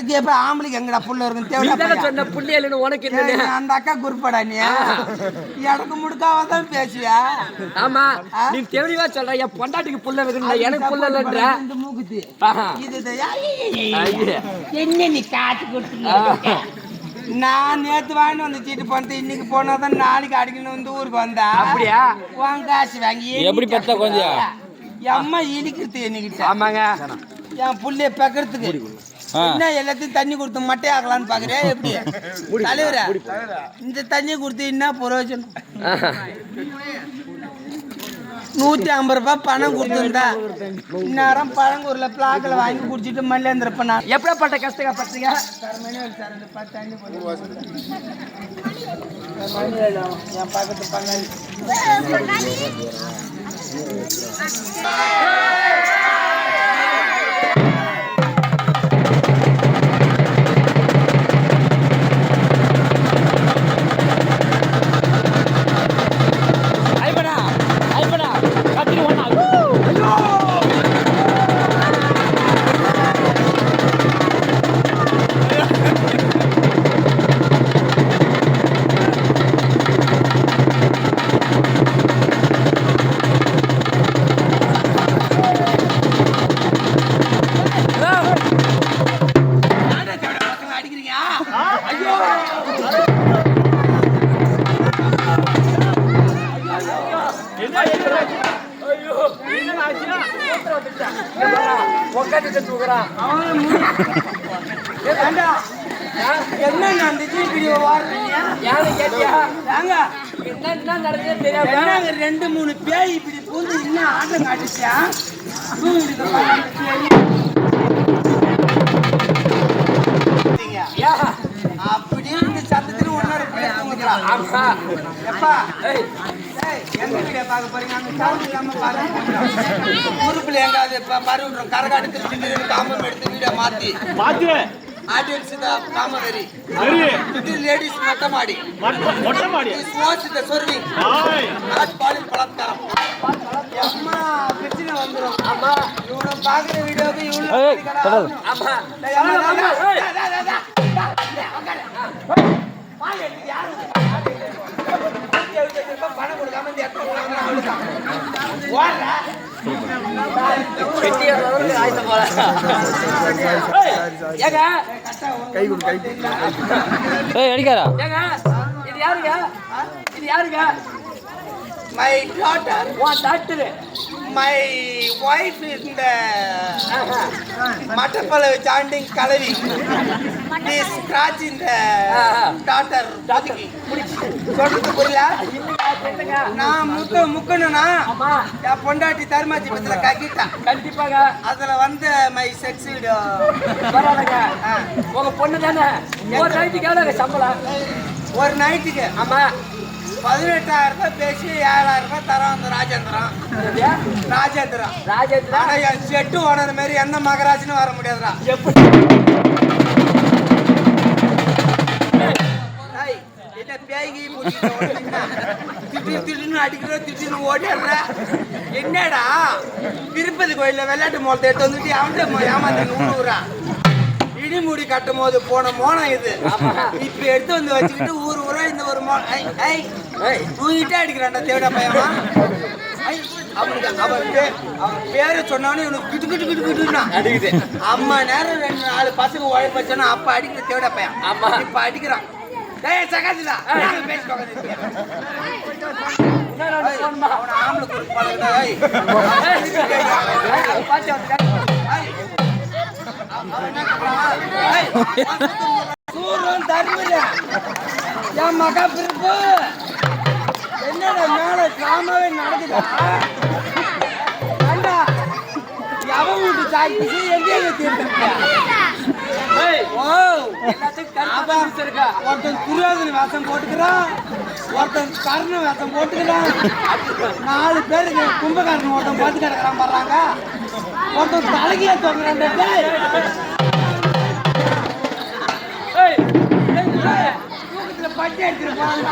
பெக்கறதுக்கு எப்ப ஆம்பளைக்கு எங்கடா புள்ள இருக்குன்னு தேவையா சொன்ன புள்ளி இல்லன்னு உனக்கு என்ன அந்த அக்கா குறுப்படா நீ எனக்கு முடுக்காவ தான் பேசுவியா ஆமா நீ தெளிவா சொல்ற என் பொண்டாட்டிக்கு புள்ள இருக்குன்னு எனக்கு புள்ள இல்லன்ற இந்த மூக்குத்தி இது என்ன நீ காத்து கொடுத்து நான் நேத்து வாங்கிட்டு வந்து சீட்டு போனது இன்னைக்கு போனாதான் நாளைக்கு அடிக்கணும் வந்து ஊருக்கு வந்தா அப்படியா வாங்க காசு வாங்கி எப்படி பெத்த கொஞ்சம் அம்மா இடிக்கிறது என்னைக்கிட்ட ஆமாங்க என் புள்ளைய பெக்கறதுக்கு என்ன எல்லாத்தையும் தண்ணி கொடுத்து மட்டை ஆகலான்னு பாக்குறேன் எப்படி தலைவர இந்த தண்ணி கொடுத்து என்ன பிரயோஜனம் 150 ரூபாய் பணம் கொடுத்துருந்தா இந்நேரம் பழங்கூர்ல பிளாக்ல வாங்கி குடிச்சிட்டு மல்ல இருந்திருப்பேன் நான் எப்படிப்பட்ட கஷ்டப்பட்டீங்க என் பக்கத்து பங்காளி என்ன நடந்துச்சு இப்படி ரெண்டு மூணு பேய் இப்படி பூந்து இன்னும் ஆட்டம் காட்டுச்சா அப்படியே இந்த சத்தத்துல ஒன்னொரு பிள்ளை தூங்குறான் எப்பா எங்க வீடியோ பார்க்க போறீங்க அந்த சவுண்ட் இல்லாம பாருங்க ஊருக்குள்ள எங்காவது பறி விட்டுரும் கரகாட்டு திருச்சி காம்பம் எடுத்து வீடியோ மாத்தி ஆடியன்ஸ் காமவெரி லேடிஸ் மொட்டமாடி ஸ்மோக்ஸ் தி சர்விங் நாட் பாலில் பலாத்காரம் அம்மா பிரச்சனை வந்துரும் அம்மா இவனை பாக்குற வீடியோக்கு இவ்வளவு அம்மா பணம் கொடுக்காம இந்த அடிக்காரா இது யாருங்க இது யாருங்க my daughter what daughter my wife is the matapala chanting kalavi this scratch in the daughter dadiki சொல்றது புரியல நான் முக்கணும்னா என் பொண்டாட்டி தர்மாஜி பத்தில கக்கிட்டா கண்டிப்பாங்க அதுல வந்து மை செக்ஸ் வீடியோ பரவாயில்லைங்க உங்க பொண்ணு தானே ஒரு நைட்டுக்கு எவ்வளவு சம்பளம் ஒரு நைட்டுக்கு ஆமா 18,000 ரூபாய் பேசி 7,000 ரூபாய் தரோம் அந்த ராஜேந்திரம் ஆனா என் செட்டு ஓனர் மாதிரி எந்த மகராஜ்னு வர முடியாதுடா என்ன பேய்கி திடீர்னு அடிக்கிற திடீர்னு ஓடிடுற என்னடா திருப்பதி கோயில்ல விளையாட்டு மோளத்தை எடுத்து வந்துட்டு அவன்கிட்ட ஏமாத்தி ஊடுறா இடிமுடி கட்டும் போது போன மோனம் இது இப்ப எடுத்து வந்து வச்சுக்கிட்டு ஊரா இந்த ஒரு தூங்கிட்டே அடிக்கிறான்டா தேவடா பையமா அவனுக்கு அவன் பேரை சொன்னானே இவனுக்கு கிட்டு கிட்டு கிட்டு கிட்டுனா அடிக்குது அம்மா நேரம் 2-4 பசங்க உழைப்பு வச்சானா அப்ப அடிக்கிற தேவடா பையன் இப்ப அடிக்கிறான் சகாசிதா ஆம்பளை கொடுத்து சூரன் தருவில என் மகா பிறப்பு என்னடா மேல காமாவே நடக்குதா எவன் வீட்டு சாய்க்கு எங்கே ஒருத்தன் துரியோதன வேஷம் போட்டுக்கிறான் ஒருத்தன் கர்ண வேஷம் போட்டுக்கிறான் 4 பேருக்கு கும்பகர்ணன் ஒருத்தன் பார்த்து கிடக்குறான் பாடுறாங்க ஒருத்தன் தலைகையே தோங்குறான் தூக்கத்துல பட்டி எடுத்துட்டு போறாங்க